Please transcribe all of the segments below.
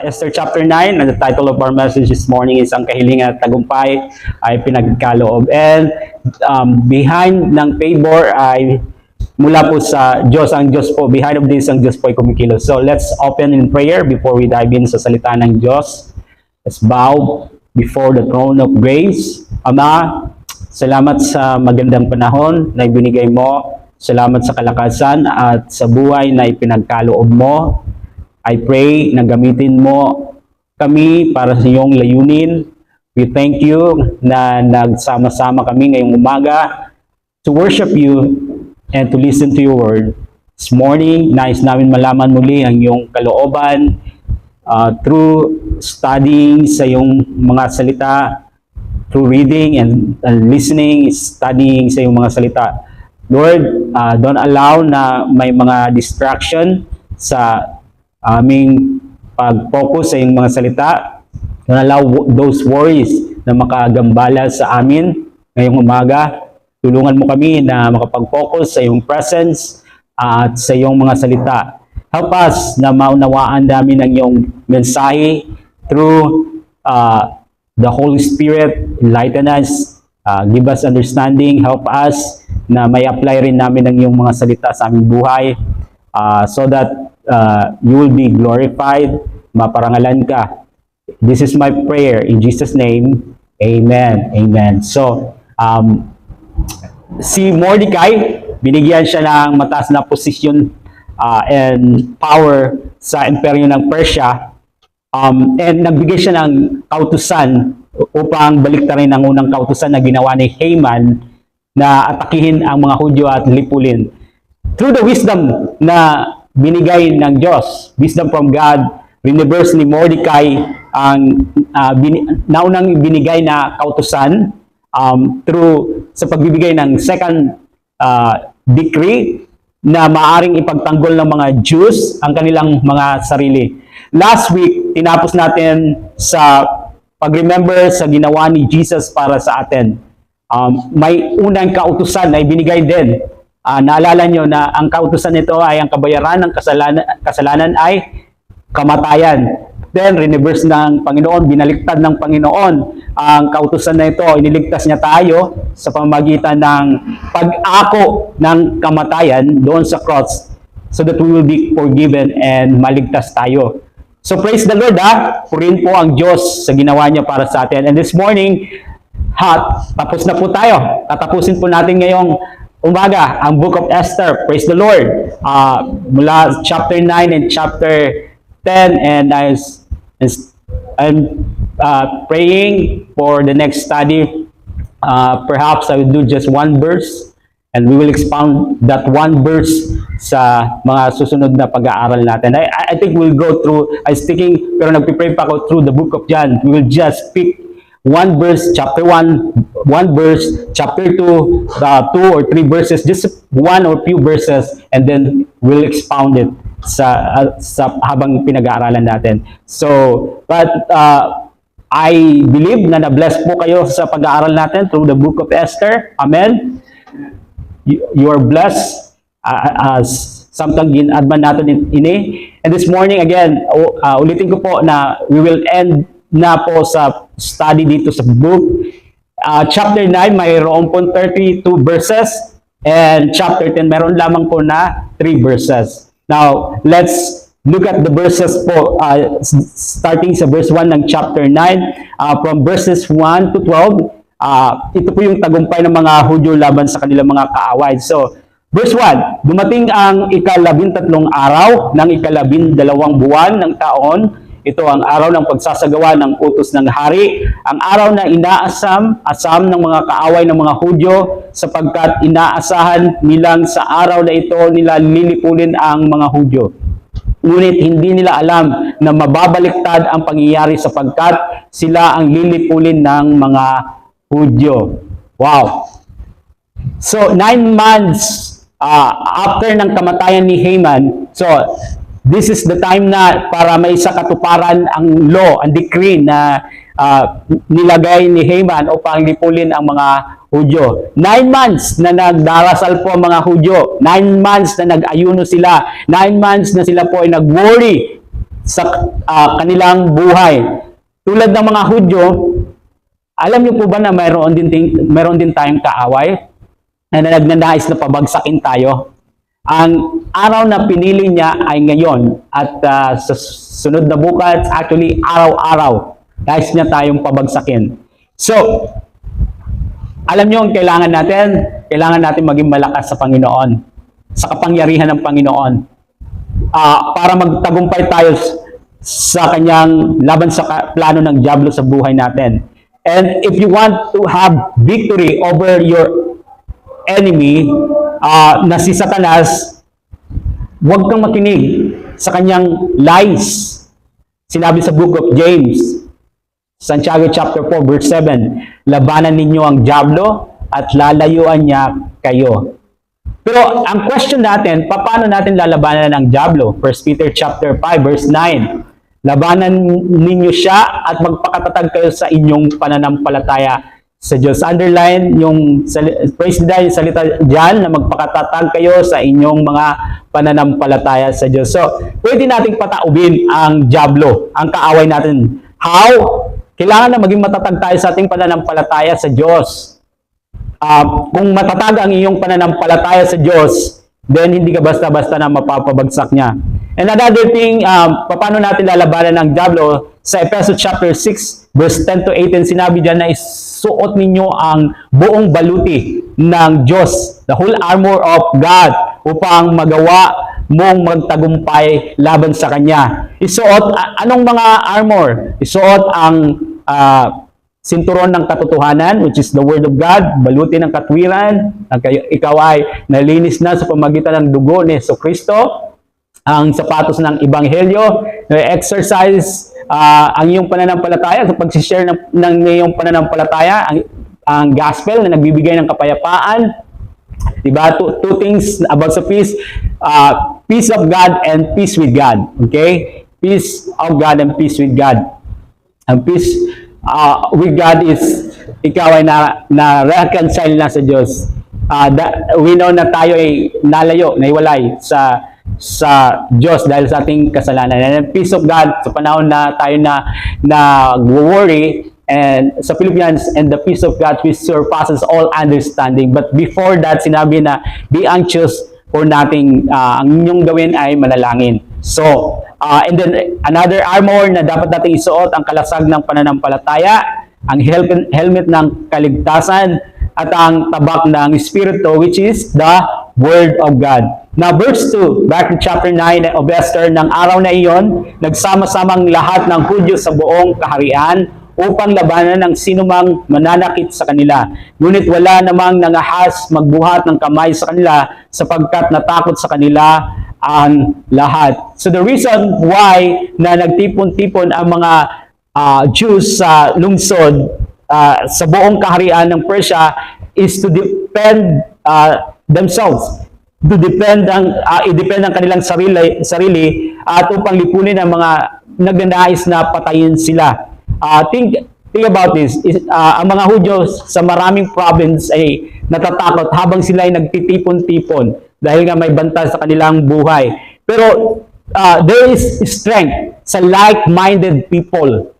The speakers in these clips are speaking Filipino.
Esther chapter 9, and the title of our message this morning is Ang Kahilingan at Tagumpay ay Pinagkaloob. And behind ng favor ay mula po sa Diyos. Ang Diyos po, behind of this, ang Diyos po ay kumikilos. So let's open in prayer before we dive in sa salita ng Diyos. Let's bow before the throne of grace. Ama, salamat sa magandang panahon na ibinigay mo. Salamat sa kalakasan at sa buhay na ipinagkaloob mo. I pray na gamitin mo kami para sa iyong layunin. We thank you na nagsama-sama kami ngayong umaga to worship you and to listen to your word. This morning, nais namin malaman muli ang iyong kalooban through studying sa iyong mga salita, through reading and listening, studying sa iyong mga salita. Lord, don't allow na may mga distraction sa aming pag-focus sa iyong mga salita. Don't allow those worries na makagambala sa amin ngayong umaga. Tulungan mo kami na makapag-focus sa iyong presence at sa iyong mga salita. Help us na maunawaan namin ang iyong mensahe through the Holy Spirit. Enlighten us, give us understanding, help us na may apply rin namin ang iyong mga salita sa aming buhay so that you will be glorified, maparangalan ka. This is my prayer in Jesus' name. Amen. Amen. So, si Mordecai, binigyan siya ng mataas na posisyon and power sa imperyo ng Persia. And nagbigay siya ng kautusan upang baliktarin ang unang kautusan na ginawa ni Haman na atakihin ang mga Hudyo at lipulin. Through the wisdom na binigay ng Diyos, wisdom from God, reverse ni Mordecai ang naunang binigay na kautusan through sa pagbibigay ng second decree na maaring ipagtanggol ng mga Jews ang kanilang mga sarili. Last week, tinapos natin sa pag-remember sa ginawa ni Jesus para sa atin. May unang kautusan na ibinigay din. Naalala nyo na ang kautusan nito ay ang kabayaran ng kasalanan ay kamatayan. Then, reverse ng Panginoon, binaliktad ng Panginoon ang kautusan na ito. Iniligtas niya tayo sa pamamagitan ng pag-ako ng kamatayan doon sa cross so that we will be forgiven and maligtas tayo. So praise the Lord, purihin po ang Diyos sa ginawa niya para sa atin. And this morning, tapos na po tayo. Tatapusin po natin ngayong umaga ang Book of Esther. Praise the Lord. Mula chapter 9 and chapter 10, and I'm praying for the next study. Perhaps I will do just one verse and we will expound that one verse sa mga susunod na pag-aaral natin. I think we'll go through, pero nagpipray pa ako through the book of John. We will just pick one verse, chapter 1, one verse, chapter 2, 2 or 3 verses, just one or few verses, and then we'll expound it sa habang pinag-aaralan natin. So, but I believe na na-bless po kayo sa pag-aaral natin through the book of Esther. Amen. You are blessed as samtang ginadman natin ini. And this morning again, ulitin ko po na we will end na po sa study dito sa book. Chapter 9, mayroon po 32 verses. And chapter 10, mayroon lamang po na 3 verses. Now, let's look at the verses po, starting sa verse 1 ng chapter 9, from verses 1 to 12. Ito po yung tagumpay ng mga Hudyo laban sa kanilang mga kaaway. So, verse 1, dumating ang ika-13 araw ng ika-12 buwan ng taon. Ito ang araw ng pagsasagawa ng utos ng hari, ang araw na asam ng mga kaaway ng mga Hudyo, sapagkat inaasahan nilang sa araw na ito nila lilipulin ang mga Hudyo. Ngunit hindi nila alam na mababaliktad ang pangyayari sapagkat sila ang lilipulin ng mga Hudyo. Wow! So, 9 months after ng kamatayan ni Haman, so, this is the time na para may sa katuparan ang law, ang decree na nilagay ni Haman upang lipulin ang mga Hudyo. 9 months na nagdarasal po ang mga Hudyo. 9 months na nag-ayuno sila. 9 months na sila po ay nag-worry sa kanilang buhay. Tulad ng mga Hudyo, alam niyo po ba na mayroon din tayong kaaway na nagnanais na pabagsakin tayo? Ang araw na pinili niya ay ngayon at sa sunod na bukas, actually araw-araw, nais niya tayong pabagsakin. So, alam niyo ang kailangan natin maging malakas sa Panginoon, sa kapangyarihan ng Panginoon, para magtagumpay tayo sa kanyang laban sa plano ng dyablo sa buhay natin. And if you want to have victory over your enemy, na si Satanas, huwag kang makinig sa kanyang lies. Sinabi sa book of James, Santiago chapter 4 verse 7, labanan ninyo ang dyablo at lalayuan niya kayo. Pero ang question natin, paano natin lalabanan ang dyablo? 1 Peter chapter 5 verse 9, labanan ninyo siya at magpakatatag kayo sa inyong pananampalataya sa Diyos. Underline yung praise yung salita dyan na magpakatatag kayo sa inyong mga pananampalataya sa Diyos. So, pwede nating pataubin ang dyablo, ang kaaway natin. How? Kailangan na maging matatag tayo sa ating pananampalataya sa Diyos. Kung matatag ang iyong pananampalataya sa Diyos, then hindi ka basta-basta na mapapabagsak niya. And another thing, paano natin lalabanan ang dyablo? Sa Ephesians chapter 6, verse 10 to 18, sinabi dyan na isuot ninyo ang buong baluti ng Diyos, the whole armor of God, upang magawa mong magtagumpay laban sa Kanya. Isuot, anong mga armor? Isuot ang sinturon ng katotohanan, which is the Word of God, baluti ng katwiran, ikaw ay nalinis na sa pamagitan ng dugo ni Jesu Kristo, ang sapatos ng Ebanghelyo, exercise ang iyong pananampalataya, sa pag-share ng iyong pananampalataya, ang gospel na nagbibigay ng kapayapaan. Diba? Two things about sa peace, peace of God and peace with God. Okay? Peace of God and peace with God. Ang peace with God is ikaw ay na-reconcile na sa Diyos. We know na tayo ay naiwalay sa Diyos dahil sa ating kasalanan. And peace of God, sa panahon na tayo na worry, and sa Philippians, and the peace of God which surpasses all understanding. But before that, sinabi na, be anxious for nothing. Ang inyong gawin ay manalangin. So, and then another armor na dapat natin isuot, ang kalasag ng pananampalataya, ang helmet ng kaligtasan, at ang tabak ng Espiritu, which is the Word of God. Now, verse 2, back to chapter 9 of Esther, ng araw na iyon, nagsama-samang lahat ng Hudyo sa buong kaharian upang labanan ng sinumang mananakit sa kanila. Ngunit wala namang nangahas magbuhat ng kamay sa kanila sapagkat natakot sa kanila ang lahat. So the reason why na nagtipon-tipon ang mga Jews sa lungsod sa buong kaharian ng Persia is to defend themselves, to defend i-defend ang kanilang sarili at upang lipunin ang mga nagnanais na patayin sila. Think about this. Ang mga Hudyo sa maraming province ay natatakot habang sila ay nagtitipon-tipon dahil nga may banta sa kanilang buhay. Pero there is strength sa like-minded people.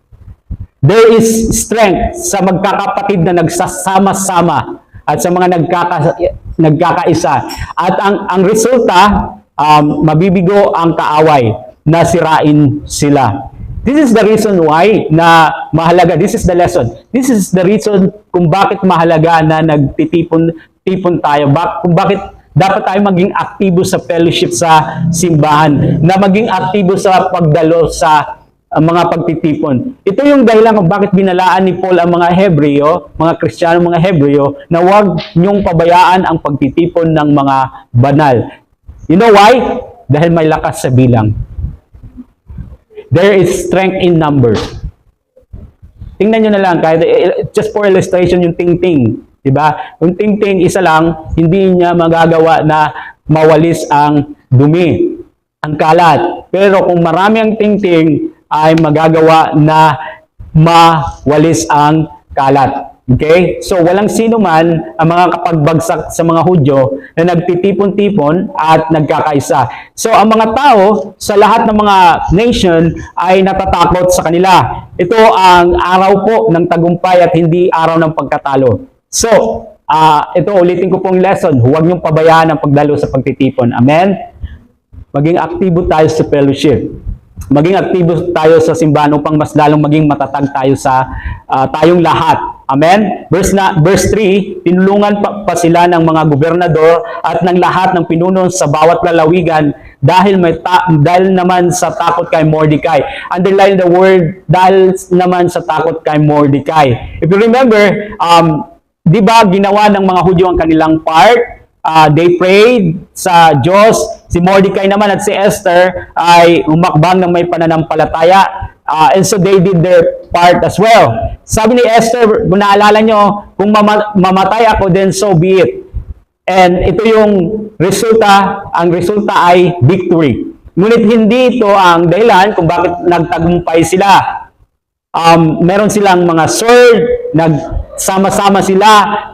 There is strength sa magkakapatid na nagsasama-sama at sa mga nagkakaisa. At ang resulta, mabibigo ang kaaway na sirain sila. This is the reason why na mahalaga. This is the lesson. This is the reason kung bakit mahalaga na nagtitipon tayo. Kung bakit dapat tayo maging aktibo sa fellowship sa simbahan, na maging aktibo sa pagdalo sa mga pagtitipon. Ito yung dahilan kung bakit binalaan ni Paul ang mga Hebreo, mga Kristiyano, mga Hebreo, na huwag niyong pabayaan ang pagtitipon ng mga banal. You know why? Dahil may lakas sa bilang. There is strength in numbers. Tingnan nyo na lang, kahit just for illustration, yung ting-ting. Diba? Yung ting-ting, isa lang, hindi niya magagawa na mawalis ang dumi, ang kalat. Pero kung marami ang ting-ting, ay magagawa na mawalis ang kalat. Okay? So, walang sino man ang mga kapagbagsak sa mga Hudyo na nagtitipon-tipon at nagkakaisa. So, ang mga tao sa lahat ng mga nation ay natatakot sa kanila. Ito ang araw po ng tagumpay at hindi araw ng pagkatalo. So, ito ulitin ko pong lesson. Huwag niyong pabayaan ang pagdalo sa pagtitipon. Amen? Maging aktibo tayo sa fellowship. Maging aktibo tayo sa simbahan upang mas lalong maging matatag tayo sa tayong lahat. Amen? Verse 3, tinulungan pa sila ng mga gobernador at ng lahat ng pinuno sa bawat lalawigan dahil naman sa takot kay Mordecai. Underline the word, dahil naman sa takot kay Mordecai. If you remember, di ba ginawa ng mga Hudyo ang kanilang part? They prayed sa Diyos. Si Mordecai naman at si Esther ay umakbang ng may pananampalataya. And so they did their part as well. Sabi ni Esther, kung naalala nyo, kung mamatay ako, then so be it. And ito yung resulta. Ang resulta ay victory. Ngunit hindi ito ang dahilan kung bakit nagtagumpay sila. Meron silang mga sword, nagsama-sama sila,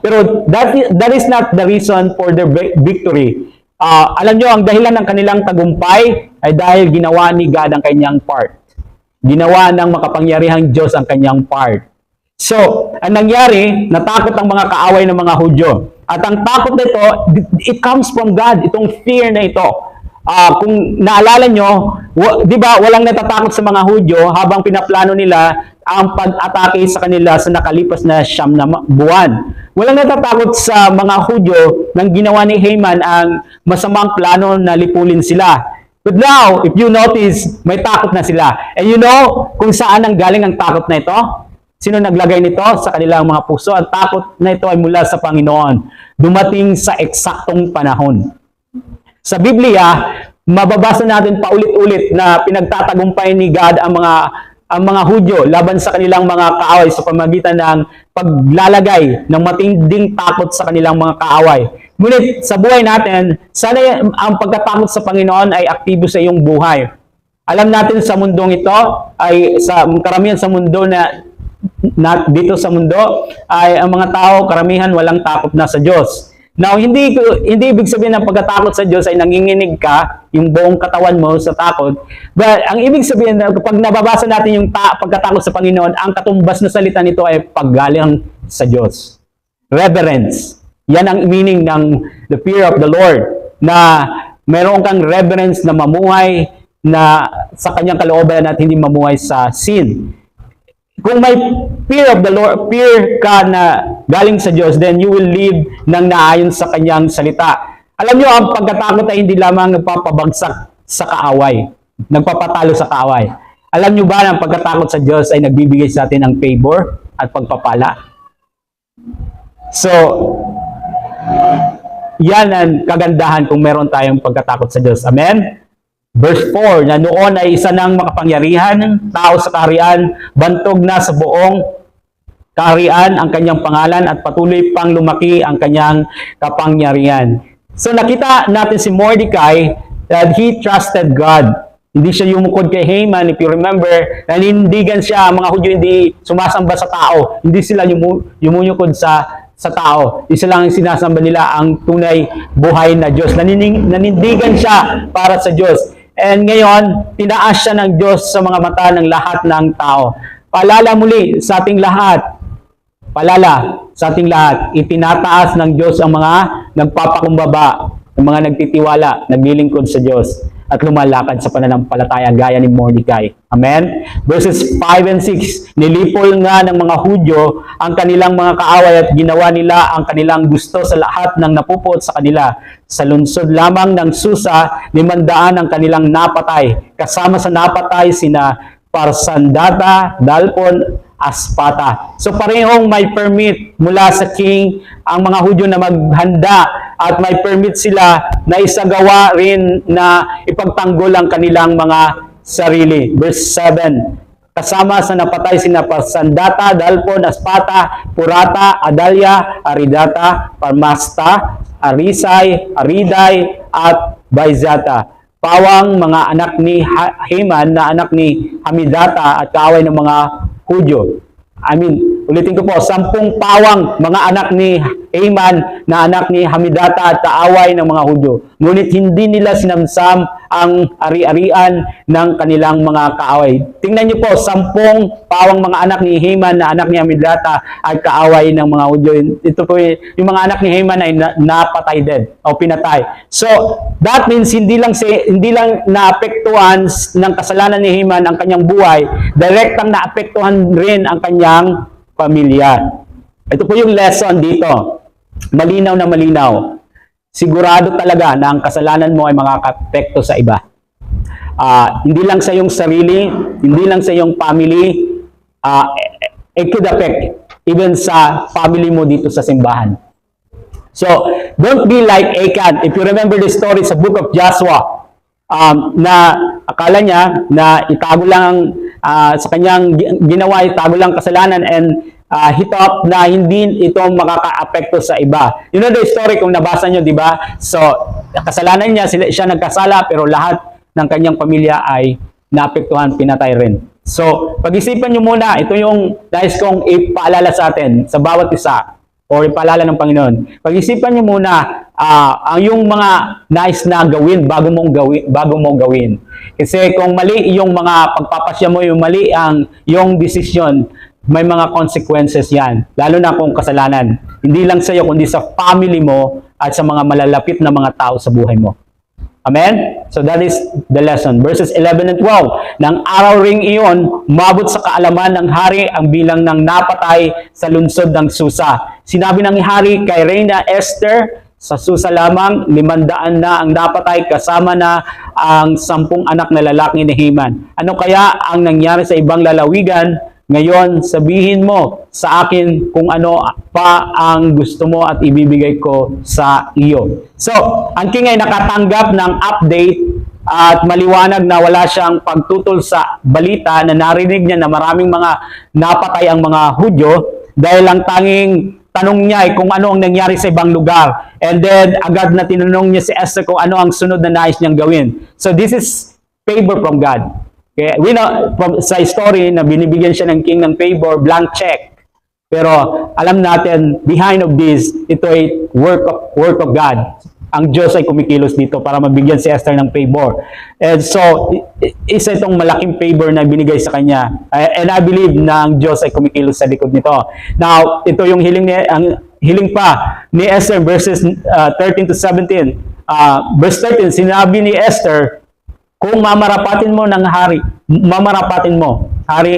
pero that is not the reason for their victory. Alam nyo, ang dahilan ng kanilang tagumpay ay dahil ginawa ni God ang kanyang part. Ginawa ng makapangyarihang Diyos ang kanyang part. So, ang nangyari, natakot ang mga kaaway ng mga Hudyo. At ang takot nito, it comes from God, itong fear na ito. Kung naalala nyo, di ba walang natatakot sa mga Hudyo habang pinaplano nila ang pag-atake sa kanila sa nakalipas na 9 na buwan. Walang natatakot sa mga Hudyo nang ginawa ni Haman ang masamang plano na lipulin sila. But now, if you notice, may takot na sila. And you know kung saan ang galing ang takot na ito? Sino naglagay nito sa kanilang mga puso? Ang takot na ito ay mula sa Panginoon. Dumating sa eksaktong panahon. Sa Biblia, mababasa natin paulit-ulit na pinagtatagumpay ni God ang mga Hudyo laban sa kanilang mga kaaway sa pamagitan ng paglalagay ng matinding takot sa kanilang mga kaaway. Ngunit sa buhay natin, sana ang pagkatakot sa Panginoon ay aktibo sa iyong buhay. Alam natin sa mundong ito, ay sa karamihan sa mundo na dito sa mundo, ay ang mga tao karamihan walang takot na sa Diyos. Now, hindi ibig sabihin ng pagkatakot sa Diyos ay nanginginig ka, yung buong katawan mo sa takot. But ang ibig sabihin, kapag nababasa natin yung pagkatakot sa Panginoon, ang katumbas na salita nito ay paggalang sa Diyos. Reverence. Yan ang meaning ng the fear of the Lord, na meron kang reverence na mamuhay na sa kanyang kalooban at hindi mamuhay sa sin. Kung may fear of the Lord, fear ka na galing sa Diyos, then you will live nang naayon sa kanyang salita. Alam nyo, ang pagkatakot ay hindi lamang nagpapabagsak sa kaaway, nagpapatalo sa kaaway. Alam nyo ba na ang pagkatakot sa Diyos ay nagbibigay sa atin ng favor at pagpapala? So, yan ang kagandahan kung meron tayong pagkatakot sa Diyos. Amen? Verse 4, na noon ay isa ng makapangyarihan, tao sa kaharian, bantog na sa buong kaharian ang kanyang pangalan at patuloy pang lumaki ang kanyang kapangyarihan. So nakita natin si Mordecai that he trusted God. Hindi siya yumukod kay Haman. If you remember, nanindigan siya, mga Hudyo hindi sumasamba sa tao. Hindi sila yumuyukod sa tao. Isa lang ang sinasamba nila ang tunay buhay na Diyos. Nanindigan siya para sa Diyos. And ngayon, tinaas siya ng Diyos sa mga mata ng lahat ng tao. Paalala muli sa ating lahat, itinataas ng Diyos ang mga nagpapakumbaba, ang mga nagtitiwala, naglilingkod sa Diyos, at lumalakad sa pananampalataya gaya ni Mordecai. Amen? Verses 5 and 6, nilipol nga ng mga Hudyo ang kanilang mga kaaway at ginawa nila ang kanilang gusto sa lahat ng napupuot sa kanila. Sa lungsod lamang ng Susa, 500 ang kanilang napatay. Kasama sa napatay sina Parsandata, Dalpon, Aspata. So parehong may permit mula sa king ang mga Hudyo na maghanda at may permit sila na isagawa rin na ipagtanggol ang kanilang mga sarili. Verse 7, kasama sa napatay sina Parsandata, Dalpon, Aspata, Purata, Adalia, Aridata, Parmasta, Arisay, Ariday, at Baizata. Pawang mga anak ni Haman na anak ni Hamidata at kaaway ng mga Hudyo. Ulitin ko po, 10 pawang mga anak ni Haman na anak ni Hamidata at kaaway ng mga Hudyo. Ngunit hindi nila sinamsam ang ari-arian ng kanilang mga kaaway. Tingnan niyo po, 10 pawang mga anak ni Haman na anak ni Hamidata at kaaway ng mga Hudyo. Ito po yung mga anak ni Haman ay napatay din o pinatay. So, that means hindi lang naapektuhan ng kasalanan ni Haman ang kanyang buhay, direktang naapektuhan rin ang kanyang pamilya. Ito po yung lesson dito. Malinaw na malinaw. Sigurado talaga na ang kasalanan mo ay makaka-apekto sa iba. Hindi lang sa iyong sarili, hindi lang sa iyong family, it could affect even sa family mo dito sa simbahan. So, don't be like Achan. If you remember the story sa book of Joshua, na akala niya na itago lang sa kanyang ginawa, itago lang kasalanan, and he thought na hindi ito makaka-apekto sa iba. You know the story kung nabasa nyo, di ba? So, kasalanan niya, siya nagkasala, pero lahat ng kanyang pamilya ay naapektuhan, pinatay rin. So, pag-isipan nyo muna, ito yung nais kong ipaalala sa atin, sa bawat isa, o ipaalala ng Panginoon. Pag-isipan nyo muna, ang yung mga nais na gawin bago mo gawin. Kasi kung mali yung mga pagpapasya mo, yung mali ang yung desisyon, may mga consequences yan. Lalo na kung kasalanan. Hindi lang sa iyo, kundi sa family mo at sa mga malalapit na mga tao sa buhay mo. Amen? So that is the lesson. Verses 11 and 12. Nang araw ring iyon, umabot sa kaalaman ng hari ang bilang ng napatay sa lungsod ng Susa. Sinabi ng hari kay Reyna Esther, sa Susa lamang, 500 na ang napatay kasama na ang 10 anak na lalaki ni Haman. Ano kaya ang nangyari sa ibang lalawigan? Ngayon, sabihin mo sa akin kung ano pa ang gusto mo at ibibigay ko sa iyo. So, ang king ay nakatanggap ng update at maliwanag na wala siyang pagtutol sa balita na narinig niya na maraming mga napatay ang mga Hudyo dahil ang tanging tanong niya ay kung ano ang nangyari sa ibang lugar. And then, agad na tinanong niya si Esther kung ano ang sunod na nais niyang gawin. So, this is favor from God. Okay, we know sa story na binibigyan siya ng king ng favor, blank check. Pero alam natin, behind of this, ito ay work of God. Ang Diyos ay kumikilos dito para mabigyan si Esther ng favor. And so, isa itong malaking favor na binigay sa kanya. And I believe na ang Diyos ay kumikilos sa likod nito. Now, ito yung hiling pa ni Esther, verses 13 to 17. Verse 13, sinabi ni Esther, kung mamarapatin mo ng hari, hari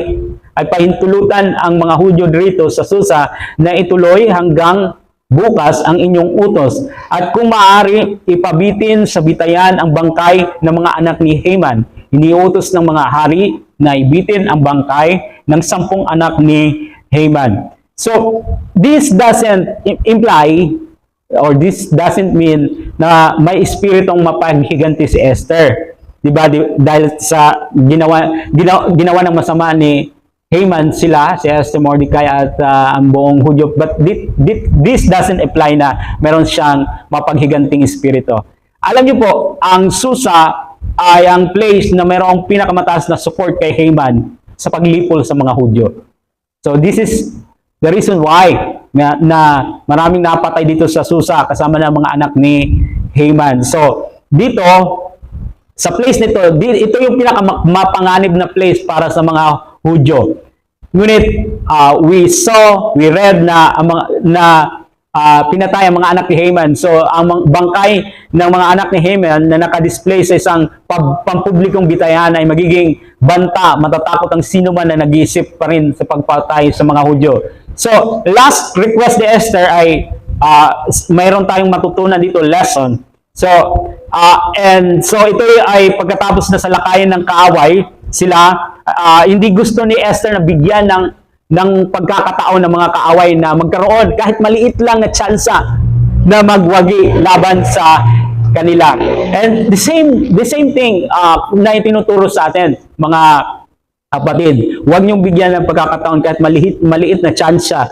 ay pahintulutan ang mga Hudyo dito sa Susa na ituloy hanggang bukas ang inyong utos. At kung maaari, ipabitin sa bitayan ang bangkay ng mga anak ni Haman. Iniutos ng mga hari na ibitin ang bangkay ng 10 anak ni Haman. So, this doesn't imply or this doesn't mean na may espiritong mapaghiganti si Esther. Diba? Dahil sa ginawa ng masama ni Haman sila, si Esther, Mordecai at ang buong Hudyo. But this doesn't apply na meron siyang mapaghiganting espiritu. Alam niyo po, ang Susa ay ang place na mayroong pinakamataas na support kay Haman sa paglipol sa mga Hudyo. So this is the reason why na maraming napatay dito sa Susa kasama ng mga anak ni Haman. So dito, sa place nito, ito yung pinakamapanganib na place para sa mga Hudyo. Ngunit we read na pinatay ang mga anak ni Haman. So ang bangkay ng mga anak ni Haman na nakadisplay sa isang pampublikong bitayan ay magiging banta, matatakot ang sino man na nag-iisip pa rin sa pagpatay sa mga Hudyo. So last request ni Esther ay mayroon tayong matutunan dito, lesson. So, and so ito ay pagkatapos na salakayin ng kaaway sila, hindi gusto ni Esther na bigyan ng pagkakataon ng mga kaaway na magkaroon kahit maliit lang na tsansa na magwagi laban sa kanila. And the same thing na itinuturo sa atin, mga kapatid, huwag niyong bigyan ng pagkakataon kahit maliit na tsansa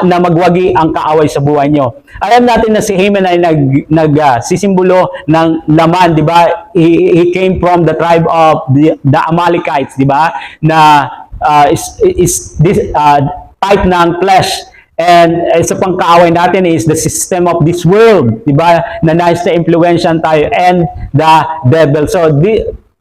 na magwagi ang kaaway sa buhay nyo. Alam natin na si Haman ay nagsisimbolo ng laman, di ba? He came from the tribe of the Amalekites, di ba? Na type ng flesh. And isa pang kaaway natin is the system of this world, di ba? Na nais na impluwensyahan tayo, and the devil. So,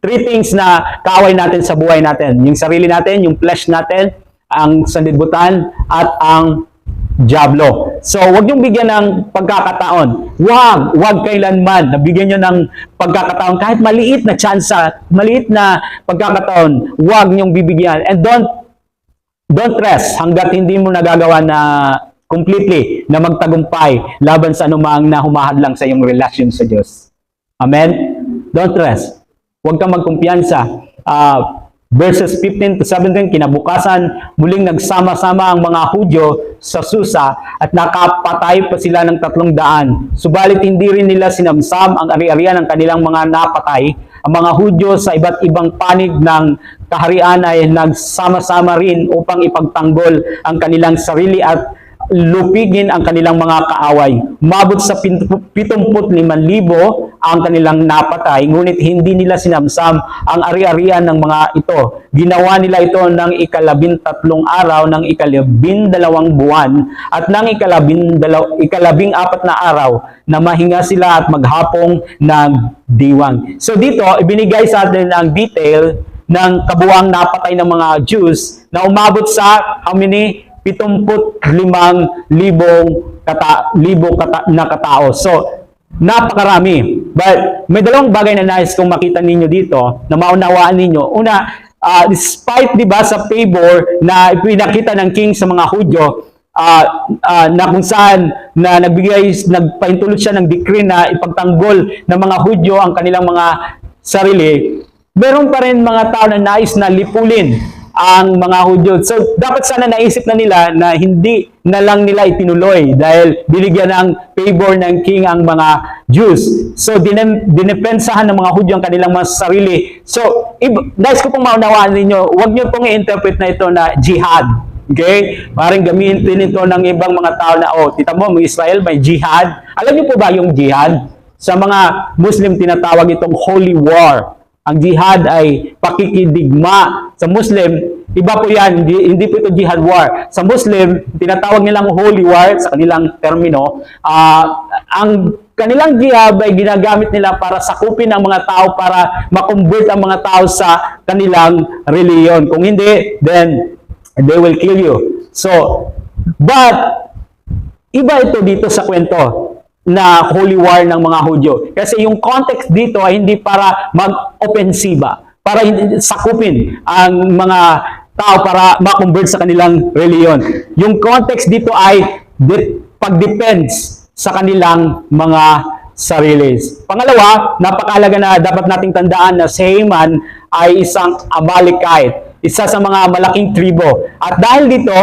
three things na kaaway natin sa buhay natin. Yung sarili natin, yung flesh natin, ang sanlibutan, at ang diablo. So, huwag niyong bigyan ng pagkakataon. Huwag kailanman nabigyan niyo ng pagkakataon. Kahit maliit na tsansa, maliit na pagkakataon, huwag niyong bibigyan. And don't rest hanggat hindi mo nagagawa na completely na magtagumpay laban sa anumang na humahadlang sa iyong relasyon sa Diyos. Amen? Don't rest. Huwag kang magkumpiyansa. Verses 15 to 17, kinabukasan, muling nagsama-sama ang mga Hudyo sa Susa at nakapatay pa sila ng 300. Subalit hindi rin nila sinamsam ang ari-arian ng kanilang mga napatay. Ang mga Hudyo sa iba't ibang panig ng kaharian ay nagsama-sama rin upang ipagtanggol ang kanilang sarili at lupigin ang kanilang mga kaaway. Umabot sa 75,000 ang kanilang napatay, ngunit hindi nila sinamsam ang ari-arian ng mga ito. Ginawa nila ito ng 13 araw, ng 12 buwan, at ng 14 na araw na mahinga sila at maghapong nagdiwang. So dito, ibinigay sa atin ang detail ng kabuang napatay ng mga Jews na umabot sa how many? 75,000 na katao. So, napakarami. But may dalawang bagay na nais kong makita ninyo dito, na maunawaan ninyo. Una, despite, di ba, sa favor na ipinakita ng king sa mga Hudyo, na kung saan na nagpahintulot siya ng decree na ipagtanggol ng mga Hudyo ang kanilang mga sarili, meron pa rin mga tao na nais na lipulin ang mga Hudyo. So, dapat sana naisip na nila na hindi na lang nila itinuloy dahil binigyan ng favor ng king ang mga Jews. So, dinepensahan ng mga Hudyo ang kanilang mga sarili. So, nais ko pong maunawaan ninyo, huwag nyo pong i-interpret na ito na jihad. Okay? Maring gamitin ito ng ibang mga tao na, tita mo, may Israel, may jihad. Alam niyo po ba yung jihad? Sa mga Muslim, tinatawag itong holy war. Ang jihad ay pakikidigma. Sa Muslim, iba po yan, hindi po ito jihad war. Sa Muslim, tinatawag nilang holy war sa kanilang termino. Ang kanilang jihad ay ginagamit nila para sakupin ang mga tao, para makonvert ang mga tao sa kanilang reliyon. Kung hindi, then they will kill you. So, but iba ito dito sa kwento na holy war ng mga Hudyo. Kasi yung context dito ay hindi para mag-opensiba, para sakupin ang mga tao para ma-convert sa kanilang reliyon. Yung context dito ay pag-defense sa kanilang mga sarili. Pangalawa, napakahalaga na dapat nating tandaan na si Haman ay isang Amalekite, isa sa mga malaking tribo. At dahil dito,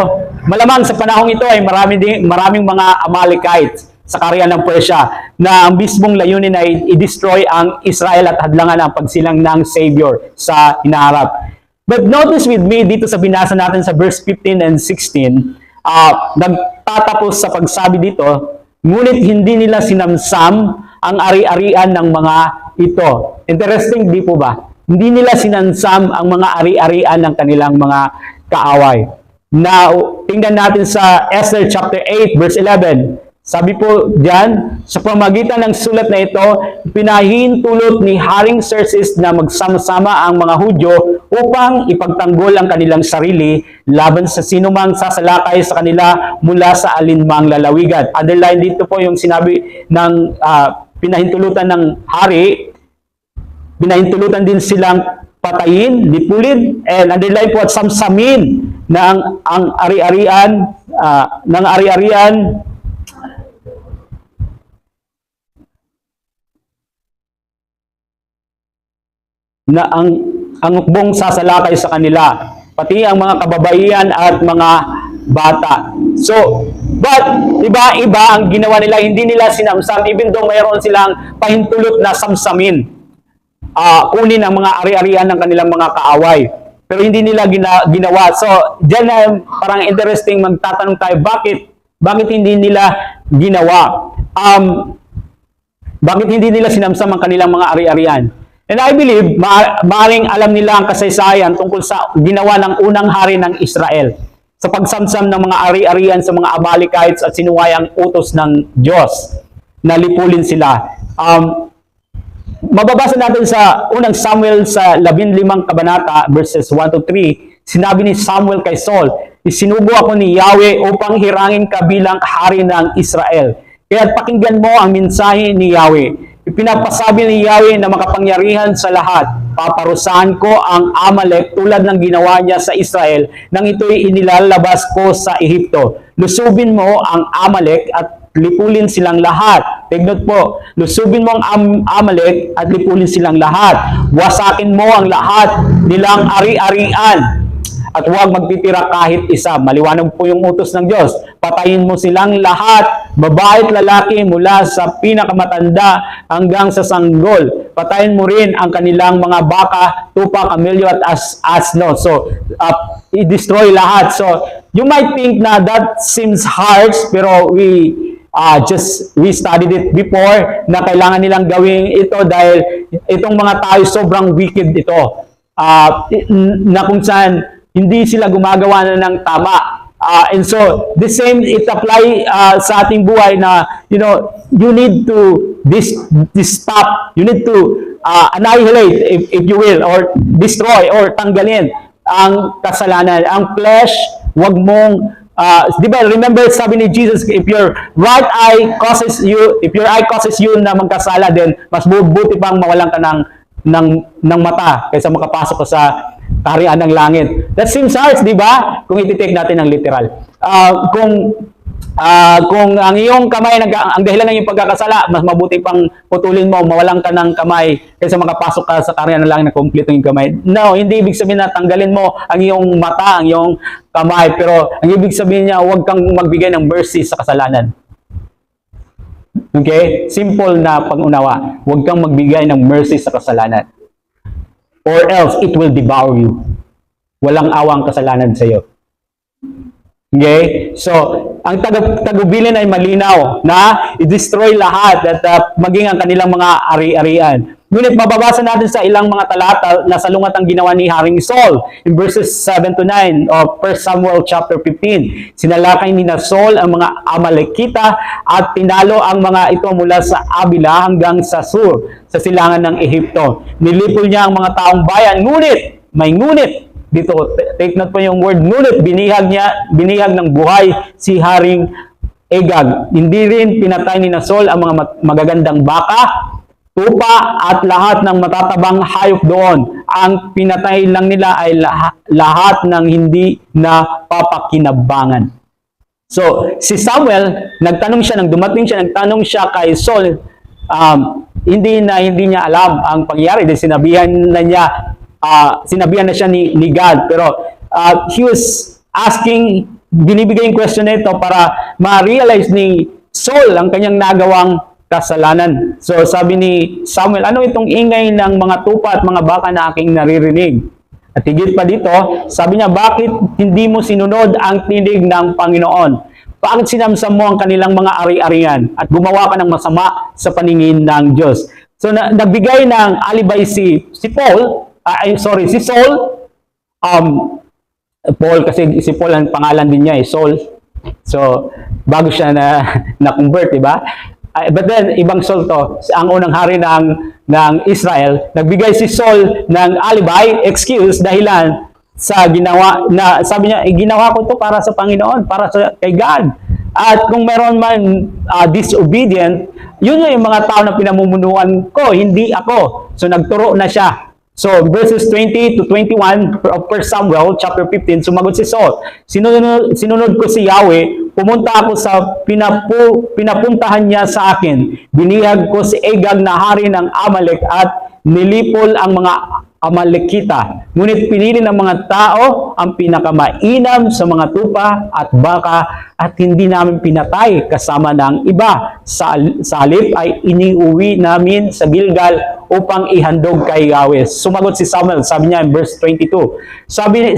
malamang sa panahong ito ay maraming mga Amalekites sa kaharian ng Persia na ang mismong layunin ay i-destroy ang Israel at hadlangan ang pagsilang ng Savior sa hinaharap. But notice with me dito sa binasa natin sa verse 15 and 16, nagtatapos sa pagsabi dito, ngunit hindi nila sinamsam ang ari-arian ng mga ito. Interesting, di po ba? Hindi nila sinansam ang mga ari-arian ng kanilang mga kaaway. Now, tingnan natin sa Esther chapter 8 verse 11. Sabi po diyan, sa pamagitan ng sulat na ito, pinahintulot ni Haring Xerxes na magsama-sama ang mga Hudyo upang ipagtanggol ang kanilang sarili laban sa sinumang sasalakay sa kanila mula sa alinmang lalawigan. Underline dito po yung sinabi ng pinahintulutan ng hari. Pinahintulutan din silang patayin, lipulin, and underline po at samsamin ng ang ari-arian na ang hukbong sasalakay sa kanila, pati ang mga kababaihan at mga bata. So, but iba ang ginawa nila, hindi nila sinamsam, even though mayroon silang pahintulot na samsamin, kunin ang mga ari-arian ng kanilang mga kaaway. Pero hindi nila ginawa. So, dyan na parang interesting, magtatanong tayo, bakit hindi nila ginawa? Bakit hindi nila sinamsam ang kanilang mga ari-arian? And I believe, maaaring alam nila ang kasaysayan tungkol sa ginawa ng unang hari ng Israel. sa pagsamsam ng mga ari-arian sa mga Amalekites at sinuway ang utos ng Diyos na lipulin sila. Mababasa natin sa unang Samuel sa 15 kabanata verses 1 to 3, sinabi ni Samuel kay Saul, "Isinugo ako ni Yahweh upang hirangin ka bilang hari ng Israel. Kaya't pakinggan mo ang mensahe ni Yahweh. Ipinapasabi ni Yahweh na makapangyarihan sa lahat. Paparusahan ko ang Amalek tulad ng ginawa niya sa Israel nang ito'y inilalabas ko sa Ehipto. Lusubin mo ang Amalek at lipulin silang lahat." Tignan po, lusubin mo ang Amalek at lipulin silang lahat. Wasakin mo ang lahat nilang ari-arian at huwag magtitira kahit isa. Maliwanag po yung utos ng Diyos. Patayin mo silang lahat, babae at lalaki, mula sa pinakamatanda hanggang sa sanggol. Patayin mo rin ang kanilang mga baka, tupa, kamelyo at asno. So, i-destroy lahat. So, you might think na that seems harsh, pero we studied it before na kailangan nilang gawin ito dahil itong mga tao sobrang wicked ito. Na kung saan hindi sila gumagawa na ng tama. And so, the same, it apply sa ating buhay na, you need to stop. You need to annihilate, if you will, or destroy, or tanggalin ang kasalanan. Ang flesh, wag mong, di ba, remember sabi ni Jesus, if your eye causes you na magkasala, then mas buti pang mawalan ka ng mata kaysa makapasok ka sa kaharian ng langit. That seems harsh, di ba? Kung iti-take natin ng literal. Kung ang iyong kamay, ang dahilan ng iyong pagkakasala, mas mabuti pang putulin mo, mawalan ka ng kamay kaysa makapasok ka sa kaharian ng langit na kompleto yung kamay. No, hindi ibig sabihin na tanggalin mo ang iyong mata, ang iyong kamay, pero ang ibig sabihin niya, huwag kang magbigay ng mercy sa kasalanan. Okay? Simple na pag-unawa. Huwag kang magbigay ng mercy sa kasalanan. Or else, it will devour you. Walang awang kasalanan sa iyo. Okay? So, ang tagubilin ay malinaw na i-destroy lahat at maging ang kanilang mga ari-arian. Ngunit mababasa natin sa ilang mga talata na salungat ang ginawa ni Haring Saul in verses 7 to 9 of 1 Samuel chapter 15. Sinalakay ni Saul ang mga Amalekita at tinalo ang mga ito mula sa Abila hanggang sa Sur, sa silangan ng Ehipto. Nilipol niya ang mga taong bayan. Ngunit, may ngunit, dito, take note po yung word ngunit, binihag ng buhay si Haring Agag. Hindi rin pinatay ni Saul ang mga magagandang baka, tupa at lahat ng matatabang hayop doon. Ang pinatay lang nila ay lahat ng hindi na papakinabangan. So, si Samuel, nagtanong siya kay Saul, hindi niya alam ang pangyayari dahil sinabihan na siya ni God. Pero he was asking, binibigay yung question nito para ma-realize ni Saul ang kanyang nagawang kasalanan. So sabi ni Samuel, ano itong ingay ng mga tupa at mga baka na aking naririnig? At higit pa dito, sabi niya, bakit hindi mo sinunod ang tinig ng Panginoon? Bakit sinamsam mo ang kanilang mga ari-arian at gumawa ka ng masama sa paningin ng Diyos? So nagbigay ng alibay si Saul. Paul, kasi si Paul ang pangalan din niya, Saul. So bago siya na-convert, diba? But then, ibang Saul to, ang unang hari ng Israel, nagbigay si Saul ng alibay, excuse, dahilan sa ginawa, na sabi niya, ginawa ko to para sa Panginoon, para kay God. At kung meron man disobedient, yun yung mga tao na pinamumunuan ko, hindi ako. So nagturo na siya. So verses 20 to 21 of 1 Samuel chapter 15, sumagot si Saul, sinunod ko si Yahweh, pumunta ako sa pinapuntahan niya sa akin. Binihag ko si Agag na hari ng Amalek at nilipol ang mga Amalekita. Ngunit pinili ng mga tao ang pinakamainam sa mga tupa at baka at hindi namin pinatay kasama ng iba. Sa halip ay iniuwi namin sa Gilgal upang ihandog kay Yahweh. Sumagot si Samuel, sabi niya in verse 22.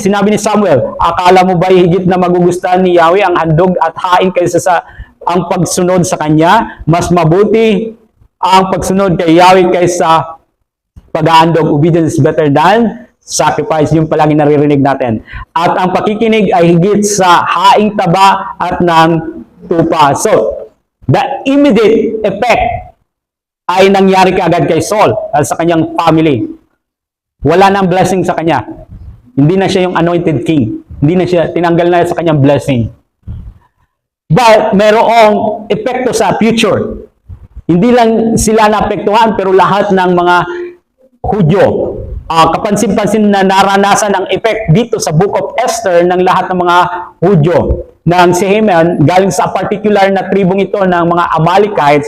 Sinabi ni Samuel, akala mo ba higit na magugustuhan ni Yahweh ang handog at hain kaysa sa ang pagsunod sa kanya? Mas mabuti ang pagsunod kay Yahweh kaysa pag-aandog. Obedience is better than sacrifice, yung palagi naririnig natin. At ang pakikinig ay higit sa haing taba at ng tupa. So, the immediate effect ay nangyari kaagad kay Saul at sa kanyang family. Wala nang blessing sa kanya. Hindi na siya yung anointed king. Hindi na siya, tinanggal na sa kanyang blessing. But, merong epekto sa future. Hindi lang sila naapektuhan, pero lahat ng mga Hudyo, kapansin-pansin na naranasan ang effect dito sa Book of Esther ng lahat ng mga Hudyo. Nang si Haman, galing sa particular na tribong ito ng mga Amalekites,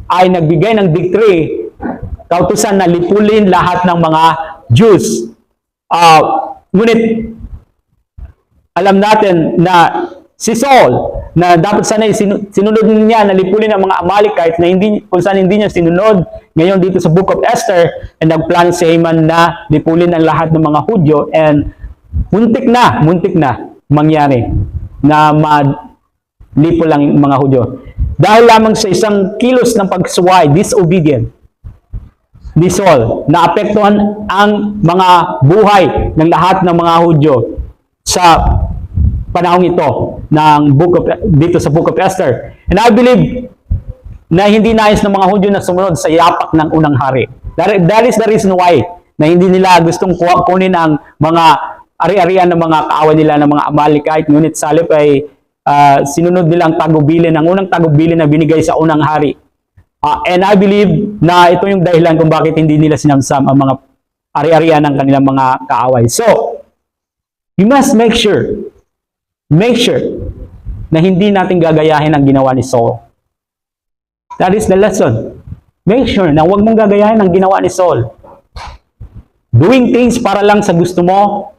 ay nagbigay ng decree, kautusan na lipulin lahat ng mga Jews. Ngunit, alam natin na si Saul, na dapat sana sinunod niya na lipulin ang mga Amalekites na hindi, kung saan hindi niya sinunod ngayon dito sa Book of Esther, and nagplano si Haman na lipulin ang lahat ng mga Hudyo, and muntik na mangyari na malipol ang mga Hudyo. Dahil lamang sa isang kilos ng pagsuway, disobedient, ni Saul, naapektuhan ang mga buhay ng lahat ng mga Hudyo sa panahong ito ng dito sa Book of Esther. And I believe na hindi nais ng mga Hudyo na sumunod sa yapak ng unang hari. That is the reason why na hindi nila gustong kunin ang mga ari-arian ng mga kaaway nila ng mga Amalekite, ngunit sa halip ay sinunod nila ang tagubilin, ang unang tagubilin na binigay sa unang hari. And I believe na ito yung dahilan kung bakit hindi nila sinamsam ang mga ari-arian ng kanilang mga kaaway. So, you must make sure na hindi natin gagayahin ang ginawa ni Saul. That is the lesson. Make sure na huwag mong gagayahin ang ginawa ni Saul. Doing things para lang sa gusto mo,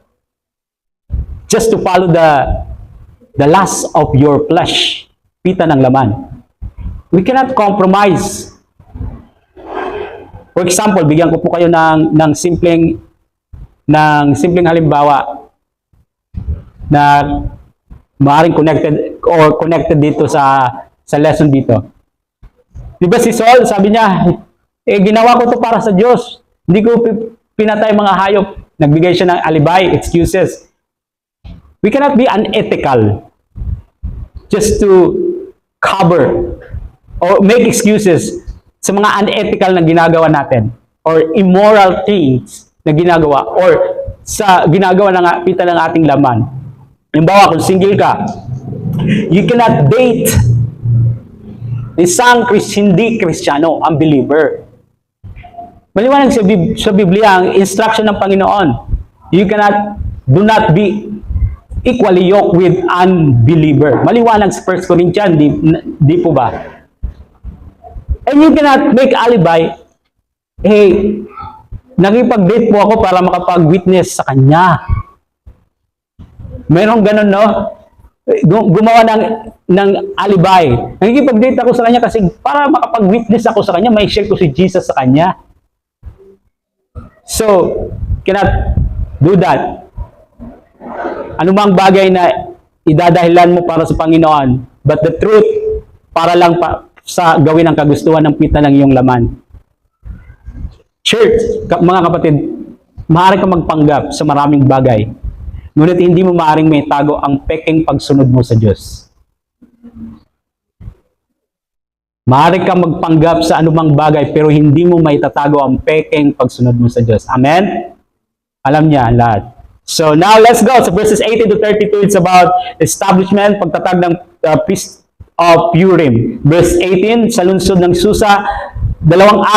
just to follow the lust of your flesh, pita ng laman. We cannot compromise. For example, bigyan ko po kayo ng simpleng halimbawa na maaaring connected dito sa lesson dito. Di ba si Saul, sabi niya, ginawa ko to para sa Diyos. Hindi ko pinatay mga hayop. Nagbigay siya ng alibi, excuses. We cannot be unethical just to cover or make excuses sa mga unethical na ginagawa natin or immoral things na ginagawa or sa ginagawa ng pita ng ating laman. Halimbawa, kung single ka, you cannot date isang hindi Kristiyano, unbeliever. Maliwanag sa Biblia ang instruction ng Panginoon. Do not be equally yoked with unbeliever. Maliwanag sa 1 Corinthians, di po ba? And you cannot make alibi, nakipag-date po ako para makapag-witness sa kanya. Merong ganun, no? Gumawa ng alibi. Nakikipag-date ako sa kanya kasi para makapag-witness ako sa kanya, may share ko si Jesus sa kanya. So, cannot do that. Anumang bagay na idadahilan mo para sa Panginoon, but the truth, para lang sa gawin ang kagustuhan ng pita ng iyong laman. Church, mga kapatid, maaari ka magpanggap sa maraming bagay. Ngunit hindi mo maaaring may tago ang pekeng pagsunod mo sa Diyos. Maaari ka magpanggap sa anumang bagay pero hindi mo maitatago ang pekeng pagsunod mo sa Diyos. Amen? Alam niya lahat. So now let's go. So verses 18 to 32, it's about establishment, pagtatag ng Feast of Purim. Verse 18, sa lungsod ng Susa, 2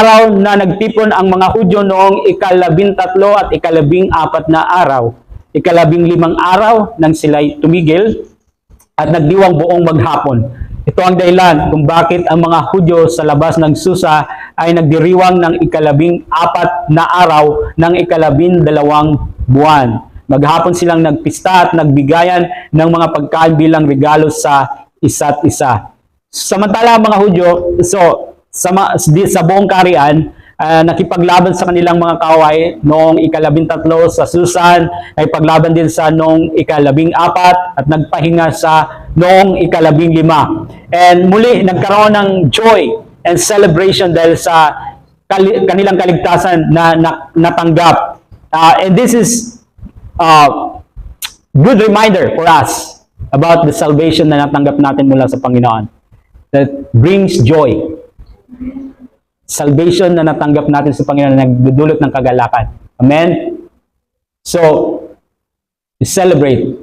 araw na nagtipon ang mga Hudyo noong ika-13 at ika-14 na araw. Ika-15 araw nang sila'y tumigil at nagdiwang buong maghapon. Ito ang dahilan kung bakit ang mga Hudyo sa labas ng Susa ay nagdiriwang ng ika-14 na araw ng ika-12 buwan. Maghapon silang nagpista at nagbigayan ng mga pagkain bilang regalo sa isa't isa. Samantala ang mga Hudyo, sa buong kaharian, nakipaglaban sa kanilang mga kaway noong ika-13 sa Susan, ay paglaban din sa noong ika-14 at nagpahinga sa noong ika-15. And muli, nagkaroon ng joy and celebration dahil sa kanilang kaligtasan na natanggap. And this is good reminder for us about the salvation na natanggap natin mula sa Panginoon that brings joy. Salvation na natanggap natin sa Panginoon na nagdudulot ng kagalakan. Amen? So, we celebrate.